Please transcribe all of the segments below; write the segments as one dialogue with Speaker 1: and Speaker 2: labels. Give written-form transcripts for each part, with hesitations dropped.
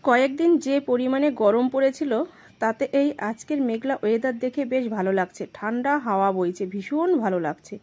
Speaker 1: কয়েকদিন যে পরিমাণে গরম পড়েছিল তাতে এই আজকের মেঘলা ওয়েদার দেখে বেশ ভালো লাগছে। ঠান্ডা হাওয়া বইছে, ভীষণ ভালো লাগছে।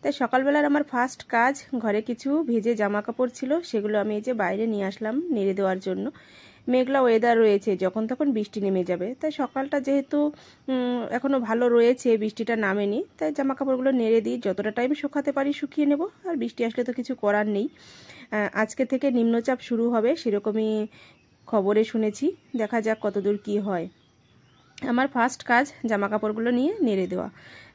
Speaker 1: তাই সকালবেলার আমার ফার্স্ট কাজ, ঘরে কিছু ভেজে জামা কাপড় ছিল, সেগুলো আমি এই যে বাইরে নিয়ে আসলাম নেড়ে দেওয়ার জন্য। মেঘলা ওয়েদার রয়েছে, যখন তখন বৃষ্টি নেমে যাবে, তাই সকালটা যেহেতু এখনও ভালো রয়েছে, বৃষ্টিটা নামেনি, তাই জামা কাপড়গুলো নেড়ে দিই। যতটা টাইম শুকাতে পারি শুকিয়ে নেব, আর বৃষ্টি আসলে তো কিছু করার নেই। আজকে থেকে নিম্নচাপ শুরু হবে সেরকমই খবরে শুনেছি, দেখা যাক কতদূর কি হয়। আমার ফার্স্ট কাজ জামা কাপড়গুলো নিয়ে নেড়ে দেওয়া।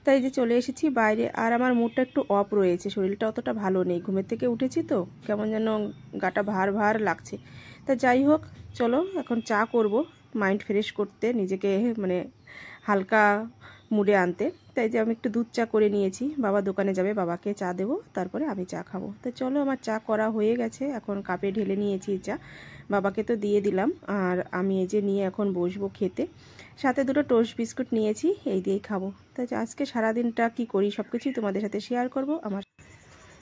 Speaker 1: তাই যে চলে এসেছি বাইরে, আর আমার মুডটা একটু অফ রয়েছে, শরীরটা অতটা ভালো নেই, ঘুমের থেকে উঠেছি তো কেমন যেন গাটা ভার ভার লাগছে। তা যাই হোক, চলো এখন চা করব, মাইন্ড ফ্রেশ করতে, নিজেকে মানে হালকা মুডে আনতে। তাই যে আমি একটু দুধ চা করে নিয়েছি, বাবা দোকানে যাবে, বাবাকে চা দেবো, তারপরে আমি চা খাবো। তো চলো, আমার চা করা হয়ে গেছে, এখন কাপে ঢেলে নিয়েছি চা, বাবাকে তো দিয়ে দিলাম, আর আমি এই যে নিয়ে এখন বসবো খেতে। সাথে দুটো টোস্ট বিস্কুট নিয়েছি, এই দিয়েই খাবো। তাই আজকে সারাদিনটা কি করি সব কিছুই তোমাদের সাথে শেয়ার করব। আমার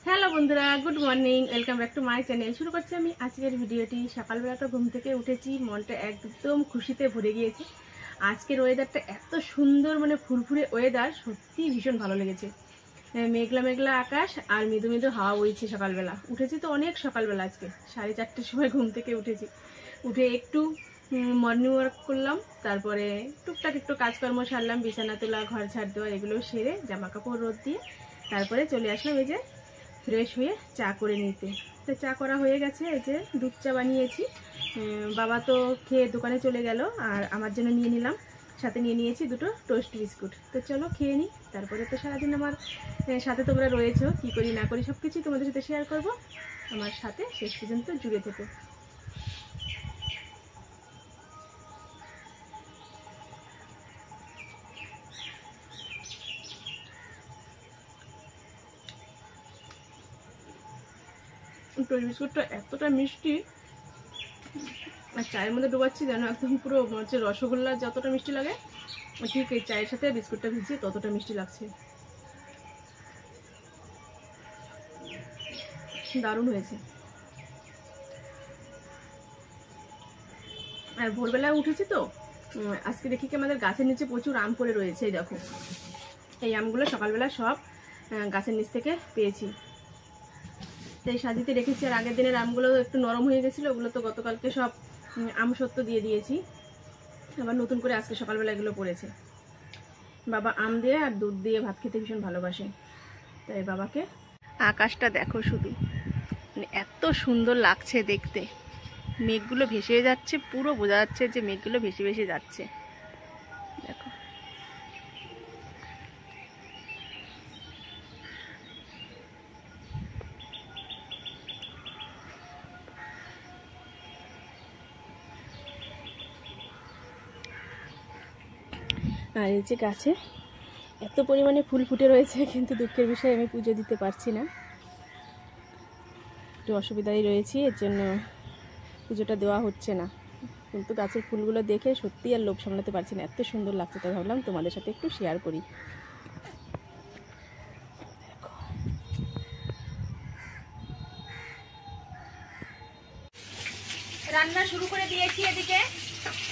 Speaker 1: হ্যালো বন্ধুরা, good morning, welcome back to my channel. শুরু করছি আমি আজকের ভিডিওটি। সকালবেলাটা ঘুম থেকে উঠেছি, মনটা একদম খুশিতে ভরে গিয়েছে। আজকের ওয়েদারটা এত সুন্দর, মানে ফুরফুরে ওয়েদার, সত্যি ভীষণ ভালো লেগেছে। মেঘলা মেঘলা আকাশ আর মৃদু মৃদু হাওয়া বইছে। সকালবেলা উঠেছি তো অনেক সকালবেলা, আজকে 4:30টার সময় ঘুম থেকে উঠেছি। উঠে একটু মর্নিং ওয়াক করলাম, তারপরে টুকটাক একটু কাজকর্ম সারলাম, বিছানা তোলা, ঘর ঝাড় দেওয়া, এগুলো সেরে জামা কাপড় রোদ দিয়ে তারপরে চলে আসলাম এই যে ফ্রেশ হয়ে চা করে নিতে। তো চা করা হয়ে গেছে, এই যে দুধ চা বানিয়েছি। বাবা তো খেয়ে দোকানে চলে গেল, আর আমার জন্য নিয়ে নিলাম, সাথে নিয়ে নিয়েছি দুটো টোস্ট বিস্কুট। তো চলো খেয়ে নিই, তারপরে তো সারাদিন আমার সাথে তোমরা রয়েছো, কী করি না করি সব কিছুই তোমাদের সাথে শেয়ার করব। আমার সাথে শেষ পর্যন্ত জুড়ে থেকো। টোস্ট বিস্কুটটা এতটা মিষ্টি, আর চায়ের মধ্যে ডোবাচ্ছি যেন একদম পুরো হচ্ছে রসগোল্লা যতটা মিষ্টি লাগে, ঠিক এই চায়ের সাথে বিস্কুটটা ভিজিয়ে ততটা মিষ্টি লাগছে। দারুণ হয়েছে। আর ভোরবেলায় উঠেছি তো আজকে দেখি কি আমাদের গাছের নিচে প্রচুর আম পড়ে রয়েছে। এই দেখো, এই আমগুলো সকালবেলা সব গাছের নিচ থেকে পেয়েছি, তাই সাজিতে রেখেছি। আর আগের দিনের আমগুলো একটু নরম হয়ে গেছিলো, ওগুলো তো গতকালকে সব আম সত্ত্ব দিয়ে দিয়েছি, আবার নতুন করে আজকে সকালবেলা এগুলো পড়েছে। বাবা আম দিয়ে আর দুধ দিয়ে ভাত খেতে ভীষণ ভালোবাসে, তাই বাবাকে। আকাশটা দেখো শুধু, মানে এত সুন্দর লাগছে দেখতে। মেঘগুলো ভেসে যাচ্ছে, পুরো বোঝা যাচ্ছে যে মেঘগুলো ভেসে ভেসে যাচ্ছে, দেখো। আর এই যে গাছে এত পরিমাণে ফুল ফুটে রয়েছে, কিন্তু দুঃখের বিষয়ে আমি পুজো দিতে পারছি না, একটু অসুবিধায় রয়েছি, এর জন্য পুজোটা দেওয়া হচ্ছে না। কিন্তু গাছের ফুলগুলো দেখে সত্যি আর লোভ সামলাতে পারছি না, এত সুন্দর লাগছে, তাই ভাবলাম তোমাদের সাথে একটু শেয়ার করি। রান্না শুরু করে দিয়েছি এদিকে।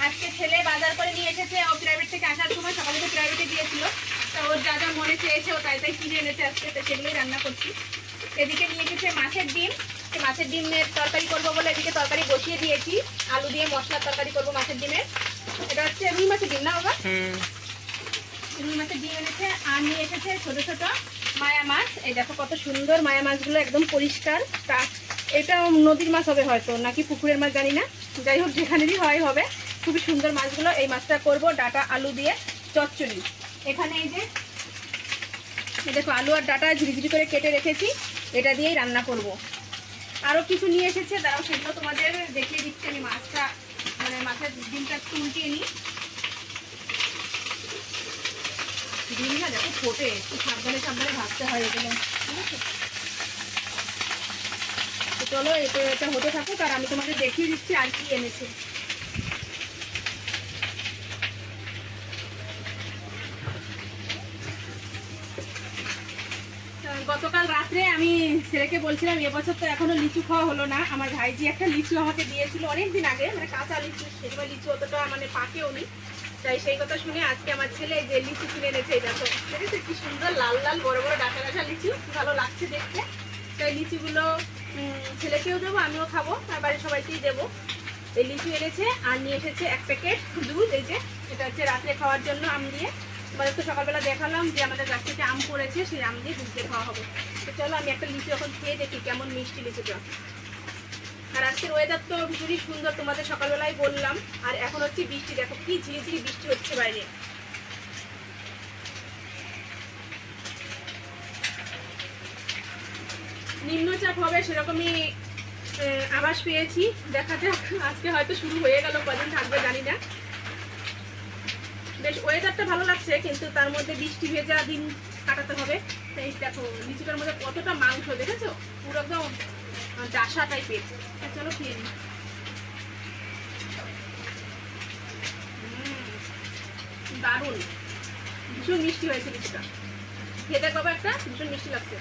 Speaker 1: আজকে ছেলে বাজার করে নিয়ে এসেছে, ও প্রাইভেট থেকে আসার সময়, সকালে তো প্রাইভেটে দিয়েছিল, তা ওর যা যা মনে চেয়েছে ও তাই তাই কিনে এনেছে আজকে, তো সেগুলোই রান্না করছি। এদিকে নিয়ে এসেছে মাছের ডিম, মাছের ডিমের তরকারি করবো বলে এদিকে তরকারি বসিয়ে দিয়েছি। আলু দিয়ে মশলার তরকারি করবো মাছের ডিমের। এটা হচ্ছে রুই মাছের ডিম না বাবা? রুই মাছের ডিম এনেছে, আর নিয়ে এসেছে ছোট ছোট মায়া মাছ। এই দেখো কত সুন্দর মায়া মাছগুলো, একদম পরিষ্কার। এটা নদীর মাছ হবে হয়তো, নাকি পুকুরের মাছ জানি না, যাই হোক যেখানেরই হয় হবে। খুবই সুন্দর মাছগুলো। এই মাছটা করব ডাটা আলু দিয়ে চচ্চড়ি। এখানে এই যে দেখো আলু আর ডাটা ঝিরিঝিরি করে কেটে রেখেছি, এটা দিয়েই রান্না করব। আরও কিছু নিয়ে এসেছে, দাঁড়াও সেগুলো তোমাদের দেখিয়ে দিচ্ছি। আমি মাছটা মানে মাছের ডিমটা একটু উল্টিয়ে নিই। ডিম না দেখো ফোটে, একটু সাবধানে সাবধানে ভাজতে হয় এগুলো, ঠিক আছে? তো চলো এটা হতে থাকুক, আর আমি তোমাদের দেখিয়ে দিচ্ছি আর কি এনেছে। গতকাল রাত্রে আমি ছেলেকে বলছিলাম এবছর তো এখনো লিচু খাওয়া হলো না। আমার ভাইজি একটা লিচু আমাকে দিয়েছিল অনেকদিন আগে, মানে কাঁচা লিচু, সেগুলো লিচু অতটা মানে পাকেও নি। তাই সেই কথা শুনে আজকে আমার ছেলে যে লিচু কিনে এনেছে, এই দেখো দেখেছো কি সুন্দর লাল লাল বড় বড় ডাঁটা ডাঁটা লিচু, ভালো লাগছে দেখতে। তাই লিচুগুলো ছেলেকেও দেবো, আমিও খাবো, আর বাড়ির সবাইকেই দেবো। এই লিচু এনেছে আর নিয়ে এসেছে 1 প্যাকেট দুধ। এই যে এটা হচ্ছে রাত্রে খাওয়ার জন্য আম দিয়ে। মানে তো সকালবেলা দেখালাম যে আমাদের গাছ থেকে আম পড়েছে, সেই আম দিয়ে দুধ দিয়ে খাওয়া হবে। তো চলো আমি একটা লিচু এখন খেয়ে দেখি কেমন মিষ্টি লিচুটা। আর আজকের ওয়েদার তো ভীষণই সুন্দর, তোমাদের সকালবেলায় বললাম। আর এখন হচ্ছে বৃষ্টি, দেখো কি ঝিরিঝিরি বৃষ্টি হচ্ছে বাইরে। নিম্নচাপ হবে সেরকমই আভাস পেয়েছি, দেখা যাক। আজকে হয়তো শুরু হয়ে গেল, কদিন থাকবে জানি না। বেশ ওয়েদারটা ভালো লাগছে, কিন্তু তার মধ্যে বৃষ্টি ভেজা দিন কাটাতে হবে। এই দেখো লিচুটার মধ্যে কতটা মাংস, দেখেছো? পুরো একদম ডাসা টাইপের। চলো খেয়ে নিই। দারুণ, ভীষণ মিষ্টি হয়েছে লিচুটা। খেয়ে দেখো একটা, ভীষণ মিষ্টি লাগছে।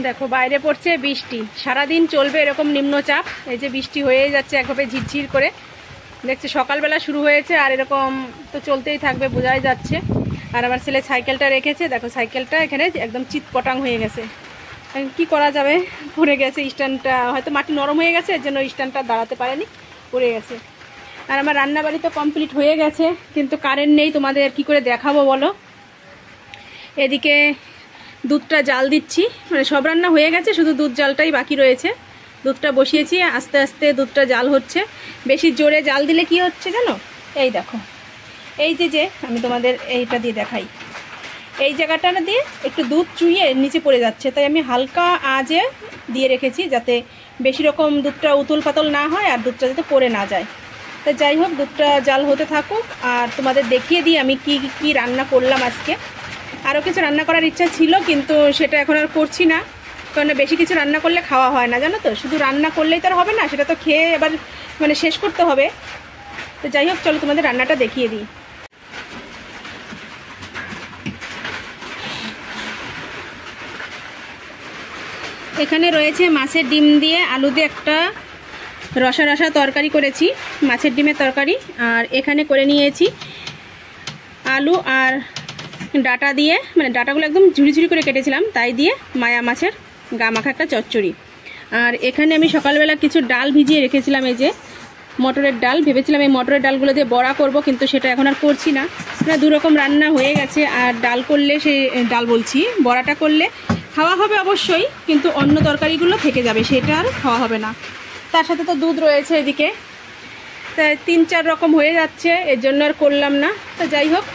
Speaker 1: দেখো বাইরে পড়ছে বৃষ্টি, সারাদিন চলবে এরকম নিম্নচাপ। এই যে বৃষ্টি হয়ে যাচ্ছে একভাবে ঝিরঝির করে, দেখছি সকালবেলা শুরু হয়েছে আর এরকম তো চলতেই থাকবে, বোঝাই যাচ্ছে। আর আমার ছেলে সাইকেলটা রেখেছে, দেখো সাইকেলটা এখানে একদম চিৎপটাং হয়ে গেছে। কি করা যাবে, পড়ে গেছে স্ট্যান্ডটা, হয়তো মাটি নরম হয়ে গেছে, এর জন্য স্ট্যান্ডটা দাঁড়াতে পারেনি, পড়ে গেছে। আর আমার রান্নাবাড়ি তো কমপ্লিট হয়ে গেছে, কিন্তু কারেন্ট নেই, তোমাদের কি করে দেখাবো বলো। এদিকে দুধটা জাল দিচ্ছি, মানে সব রান্না হয়ে গেছে, শুধু দুধ জালটাই বাকি রয়েছে। দুধটা বসিয়েছি, আস্তে আস্তে দুধটা জাল হচ্ছে। বেশি জোরে জাল দিলে কি হচ্ছে জানো, এই দেখো, এই যে আমি তোমাদের এইটা দিয়ে দেখাই, এই জায়গাটা না দিয়ে একটু দুধ চুইয়ে নিচে পড়ে যাচ্ছে। তাই আমি হালকা আঁচে দিয়ে রেখেছি, যাতে বেশি রকম দুধটা উতল পাতল না হয় আর দুধটা যাতে পড়ে না যায়। তাই যাই হোক, দুধটা জাল হতে থাকুক, আর তোমাদের দেখিয়ে দিই আমি কি কি রান্না করলাম আজকে। আরও কিছু রান্না করার ইচ্ছা ছিল, কিন্তু সেটা এখন আর করছি না, কারণ বেশি কিছু রান্না করলে খাওয়া হয় না, জানো তো। শুধু রান্না করলেই তো আর হবে না, সেটা তো খেয়ে এবার মানে শেষ করতে হবে। তো যাই হোক, চলো তোমাদের রান্নাটা দেখিয়ে দিই। এখানে রয়েছে মাছের ডিম দিয়ে আলু দিয়ে একটা রসা রসা তরকারি করেছি, মাছের ডিমের তরকারি। আর এখানে করে নিয়েছি আলু আর ডাটা দিয়ে, মানে ডাটাগুলো একদম ঝুড়ি ঝুড়ি করে কেটেছিলাম, তাই দিয়ে মায়া মাছের গা মাখা একটা চচ্চড়ি। আর এখানে আমি সকালবেলা কিছু ডাল ভিজিয়ে রেখেছিলাম, এই যে মটরের ডাল। ভেবেছিলাম এই মটরের ডালগুলো দিয়ে বড়া করব, কিন্তু সেটা এখন আর করছি না। দু রকম রান্না হয়ে গেছে। আর ডাল করলে, সেই ডাল বলছি, বড়াটা করলে খাওয়া হবে অবশ্যই, কিন্তু অন্য তরকারিগুলো থেকে যাবে, সেটা আর খাওয়া হবে না। তার সাথে তো দুধ রয়েছে এদিকে, তাই 3-4 রকম হয়ে যাচ্ছে, এর জন্য আর করলাম না। তো যাই হোক,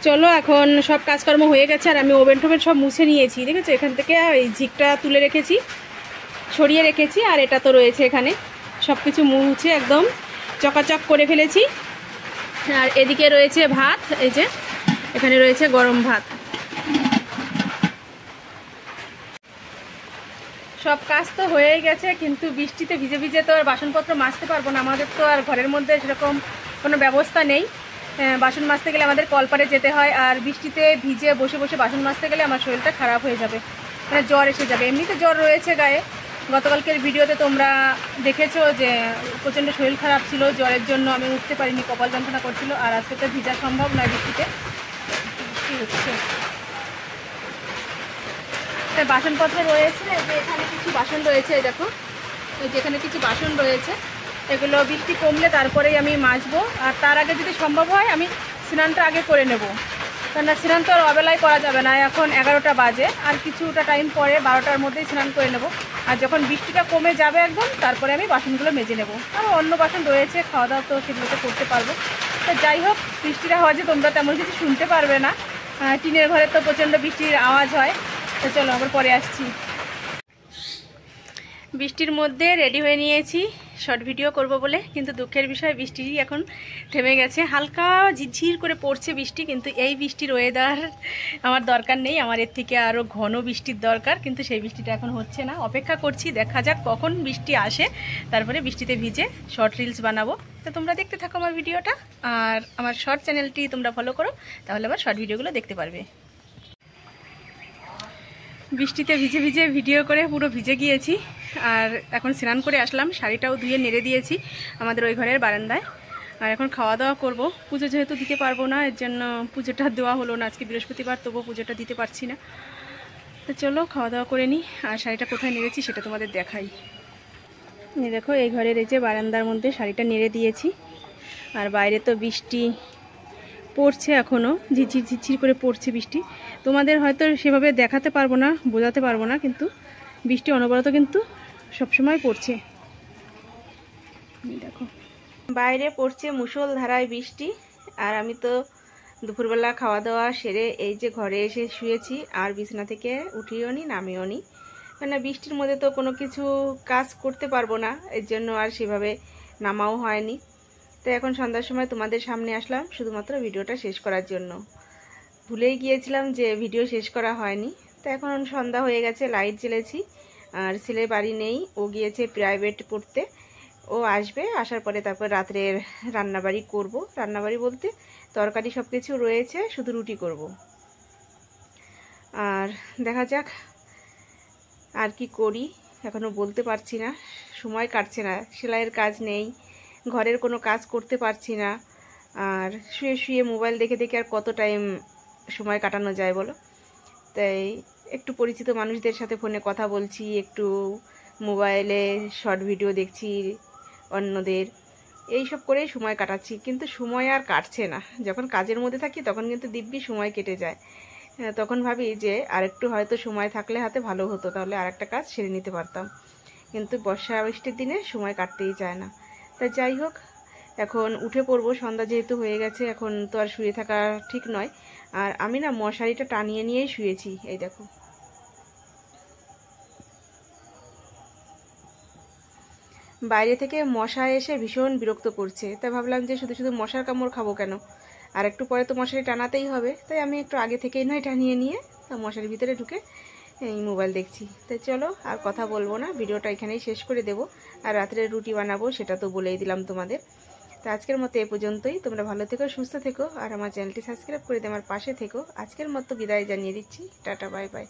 Speaker 1: চলো এখন সব কাজকর্ম হয়ে গেছে। আর আমি ওভেন টোভেন সব মুছে নিয়েছি, দেখেছো? এখান থেকে এই ঝিকটা তুলে রেখেছি, ছড়িয়ে রেখেছি। আর এটা তো রয়েছে এখানে, সব কিছু মুছে একদম চকাচক করে ফেলেছি। আর এদিকে রয়েছে ভাত, এই যে এখানে রয়েছে গরম ভাত। সব কাজ তো হয়েই গেছে, কিন্তু বৃষ্টিতে ভিজে ভিজে তো আর বাসনপত্র মাজতে পারবো না। আমাদের তো আর ঘরের মধ্যে সেরকম কোনো ব্যবস্থা নেই, বাসন মাজতে গেলে আমাদের কলপারে যেতে হয়। আর বৃষ্টিতে ভিজে বসে বসে বাসন মাজতে গেলে আমার শরীরটা খারাপ হয়ে যাবে, মানে জ্বর এসে যাবে। এমনিতে জ্বর রয়েছে গায়ে, গতকালকের ভিডিওতে তোমরা দেখেছো যে প্রচণ্ড শরীর খারাপ ছিল, জ্বরের জন্য আমি উঠতে পারিনি, কপাল যন্ত্রণা করছিল। আর আজকে তো ভিজা সম্ভব নয় বৃষ্টিতে, বৃষ্টি হচ্ছে। তাই বাসনপত্র রয়েছে, যে এখানে কিছু বাসন রয়েছে, দেখো এই যে এখানে কিছু বাসন রয়েছে, এগুলো বৃষ্টি কমলে তারপরেই আমি মাজবো। আর তার আগে যদি সম্ভব হয় আমি স্নানটা আগে করে নেব, কেননা স্নান তো আর অবেলায় করা যাবে না। এখন 11টা বাজে, আর কিছুটা টাইম পরে 12টার মধ্যেই স্নান করে নেব। আর যখন বৃষ্টিটা কমে যাবে একদম, তারপরে আমি বাসনগুলো মেজে নেব। আর অন্য বাসন রয়েছে, খাওয়া দাওয়া তো সেগুলোতে করতে পারবো। তো যাই হোক, বৃষ্টির আওয়াজে তোমরা তেমন কিছু শুনতে পারবে না, টিনের ঘরে তো প্রচণ্ড বৃষ্টির আওয়াজ হয়। তো চলো আবার পরে আসছি। বৃষ্টির মধ্যে রেডি হয়ে নিয়েছি, শর্ট ভিডিও করব বলে, কিন্তু দুঃখের বিষয় বৃষ্টি এখন থেমে গেছে। হালকা ঝিরঝির করে পড়ছে বৃষ্টি, কিন্তু এই বৃষ্টির ওয়েদার আমার দরকার নেই। আমার এর থেকে আরও ঘন বৃষ্টির দরকার, কিন্তু সেই বৃষ্টিটা এখন হচ্ছে না। অপেক্ষা করছি, দেখা যাক কখন বৃষ্টি আসে, তারপরে বৃষ্টিতে ভিজে শর্ট রিলস বানাবো। তো তোমরা দেখতে থাকো আমার ভিডিওটা, আর আমার শর্ট চ্যানেলটি তোমরা ফলো করো, তাহলে আমার শর্ট ভিডিওগুলো দেখতে পারবে। বৃষ্টিতে ভিজে ভিজে ভিডিও করে পুরো ভিজে গিয়েছি, আর এখন স্নান করে আসলাম, শাড়িটাও ধুয়ে নেড়ে দিয়েছি আমাদের ওই ঘরের বারান্দায়। আর এখন খাওয়া দাওয়া করব। পুজো যেহেতু দিতে পারবো না, এর জন্য পুজোটা দেওয়া হলো না। আজকে বৃহস্পতিবার, তবুও পুজোটা দিতে পারছি না। তো চলো খাওয়া দাওয়া করে নিই, আর শাড়িটা কোথায় নেড়েছি সেটা তোমাদের দেখাই। দেখো, এই ঘরের এই যে বারান্দার মধ্যে শাড়িটা নেড়ে দিয়েছি, আর বাইরে তো বৃষ্টি পড়ছে, এখনও ঝিরঝির ঝিরঝির করে পড়ছে বৃষ্টি। তোমাদের হয়তো সেভাবে দেখাতে পারবো না, বোঝাতে পারবো না, কিন্তু বৃষ্টি অনবরত কিন্তু সবসময় পড়ছে। দেখো, বাইরে পড়ছে মুষলধারায় বৃষ্টি, আর আমি তো দুপুরবেলা খাওয়া দাওয়া সেরে এই যে ঘরে এসে শুয়েছি, আর বিছানা থেকে উঠিও নি নামিও নি। মানে বৃষ্টির মধ্যে তো কোনো কিছু কাজ করতে পারবো না, এর জন্য আর সেভাবে নামাও হয়নি। তো এখন সন্ধ্যার সময় তোমাদের সামনে আসলাম শুধুমাত্র ভিডিওটা শেষ করার জন্য। ভুলেই গিয়েছিলাম যে ভিডিও শেষ করা হয়নি। তো এখন সন্ধ্যা হয়ে গেছে, লাইট জ্বেলেছি, আর ছেলে বাড়ি নেই, ও গিয়েছে প্রাইভেট পড়তে। ও আসবে, আসার পরে তারপর রাত্রের রান্নাবাড়ি করব। রান্নাবাড়ি বলতে তরকারি সব কিছু রয়েছে, শুধু রুটি করব। আর দেখা যাক আর কি করি, এখনও বলতে পারছি না। সময় কাটছে না, সেলাইয়ের কাজ নেই, ঘরের কোনো কাজ করতে পারছি না, আর শুয়ে শুয়ে মোবাইল দেখে দেখে আর কত টাইম সময় কাটানো যায় বলো। তাই একটু পরিচিত মানুষদের সাথে ফোনে কথা বলছি, একটু মোবাইলে শর্ট ভিডিও দেখছি অন্যদের, এই সব করেই সময় কাটাচ্ছি। কিন্তু সময় আর কাটছে না। যখন কাজের মধ্যে থাকি তখন কিন্তু দিব্যি সময় কেটে যায়। তখন ভাবি যে আরেকটু হয়তো সময় থাকলে হাতে ভালো হতো, তাহলে আরেকটা কাজ সেরে নিতে পারতাম। কিন্তু বর্ষা বৃষ্টির দিনে সময় কাটতেই চায় না। তা যাই হোক, এখন উঠে পড়বো, সন্ধ্যা যেহেতু হয়ে গেছে, এখন তো আর শুয়ে থাকা ঠিক নয়। আর আমি না মশারিটা টানিয়ে নিয়েই শুয়েছি, এই দেখো। বাইরে থেকে মশা এসে ভীষণ বিরক্ত করছে, তাই ভাবলাম যে শুধু শুধু মশার কামড় খাবো কেন, আর একটু পরে তো মশারি টানাতেই হবে। তাই আমি একটু আগে থেকেই নয় টানিয়ে নিয়ে মশারির ভিতরে ঢুকে এই মোবাইল দেখছি। তাই চলো আর কথা বলবো না, ভিডিওটা এখানেই শেষ করে দেবো। আর রাত্রে রুটি বানাবো সেটা তো বলেই দিলাম তোমাদের। তো আজকের মতো এ পর্যন্তই। তোমরা ভালো থেকো, সুস্থ থেকো, আর আমার চ্যানেলটি সাবস্ক্রাইব করে দিয়ে আমার পাশে থেকো। আজকের মতো বিদায় জানিয়ে দিচ্ছি, টাটা বাই বাই।